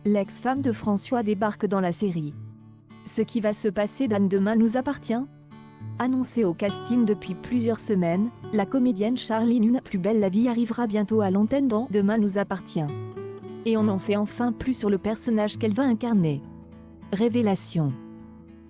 l'ex-femme de François débarque dans la série. Ce qui va se passer dans Demain nous appartient? Annoncée au casting depuis plusieurs semaines, la comédienne Charline Une Plus belle la vie arrivera bientôt à l'antenne dans Demain nous appartient. Et on en sait enfin plus sur le personnage qu'elle va incarner. Révélation.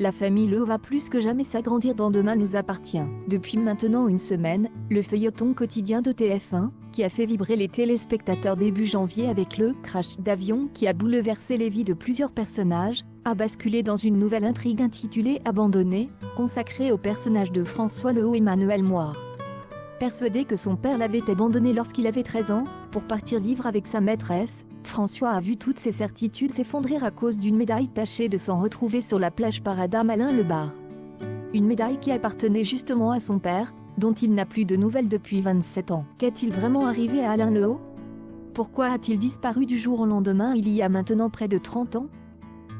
La famille Leu va plus que jamais s'agrandir dans Demain nous appartient. Depuis maintenant une semaine, le feuilleton quotidien de TF1, qui a fait vibrer les téléspectateurs début janvier avec le crash d'avion qui a bouleversé les vies de plusieurs personnages, a basculé dans une nouvelle intrigue intitulée Abandonné, consacrée au personnage de François Le Haut Emmanuel Moir. Persuadé que son père l'avait abandonné lorsqu'il avait 13 ans, pour partir vivre avec sa maîtresse, François a vu toutes ses certitudes s'effondrer à cause d'une médaille tachée de s'en retrouver sur la plage par Adam Alain Lebar. Une médaille qui appartenait justement à son père, dont il n'a plus de nouvelles depuis 27 ans. Qu'est-il vraiment arrivé à Alain Le Haut? Pourquoi a-t-il disparu du jour au lendemain il y a maintenant près de 30 ans?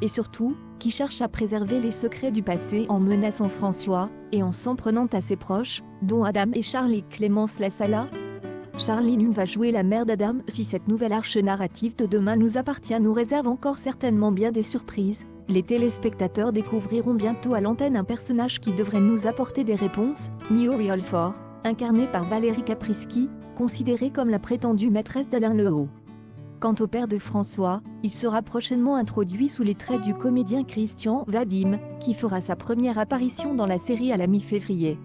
Et surtout, qui cherche à préserver les secrets du passé en menaçant François, et en s'en prenant à ses proches, dont Adam et Charlie Clémence Lassala? Charline Une va jouer la mère d'Adam. Si cette nouvelle arche narrative de Demain nous appartient nous réserve encore certainement bien des surprises, les téléspectateurs découvriront bientôt à l'antenne un personnage qui devrait nous apporter des réponses, Muriel Faure, incarnée par Valérie Caprisky, considérée comme la prétendue maîtresse d'Alain Le Haut. Quant au père de François, il sera prochainement introduit sous les traits du comédien Christian Vadim, qui fera sa première apparition dans la série à la mi-février.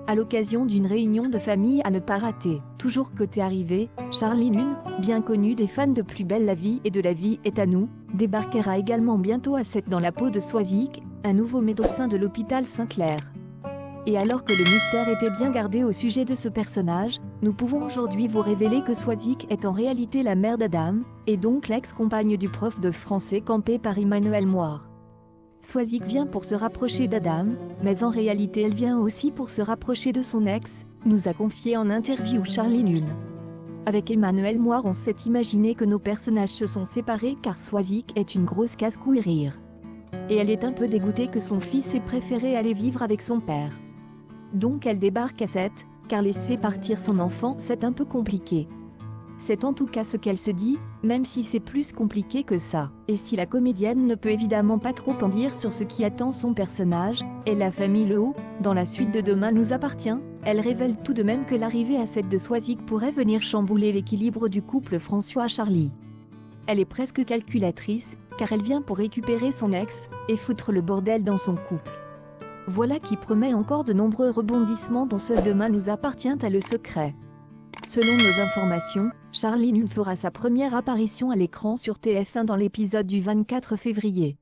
À l'occasion d'une réunion de famille à ne pas rater. Toujours côté arrivée, Charline Une, bien connue des fans de Plus belle la vie et de La vie est à nous, débarquera également bientôt à 7 dans la peau de Soisic, un nouveau médecin de l'hôpital Saint-Clair. Et alors que le mystère était bien gardé au sujet de ce personnage, nous pouvons aujourd'hui vous révéler que Soisic est en réalité la mère d'Adam, et donc l'ex-compagne du prof de français campé par Emmanuel Moir. Soisic vient pour se rapprocher d'Adam, mais en réalité elle vient aussi pour se rapprocher de son ex, nous a confié en interview Charline Une. Avec Emmanuel Moir on s'est imaginé que nos personnages se sont séparés car Soisic est une grosse casse-couille rire. Et elle est un peu dégoûtée que son fils ait préféré aller vivre avec son père. Donc elle débarque à 7, car laisser partir son enfant c'est un peu compliqué. C'est en tout cas ce qu'elle se dit, même si c'est plus compliqué que ça. Et si la comédienne ne peut évidemment pas trop en dire sur ce qui attend son personnage, et la famille Le Haut, dans la suite de Demain nous appartient, elle révèle tout de même que l'arrivée à 7 de Soisic pourrait venir chambouler l'équilibre du couple François-Charlie. Elle est presque calculatrice, car elle vient pour récupérer son ex, et foutre le bordel dans son couple. Voilà qui promet encore de nombreux rebondissements dont seul Demain nous appartient à le secret. Selon nos informations, Charline Une fera sa première apparition à l'écran sur TF1 dans l'épisode du 24 février.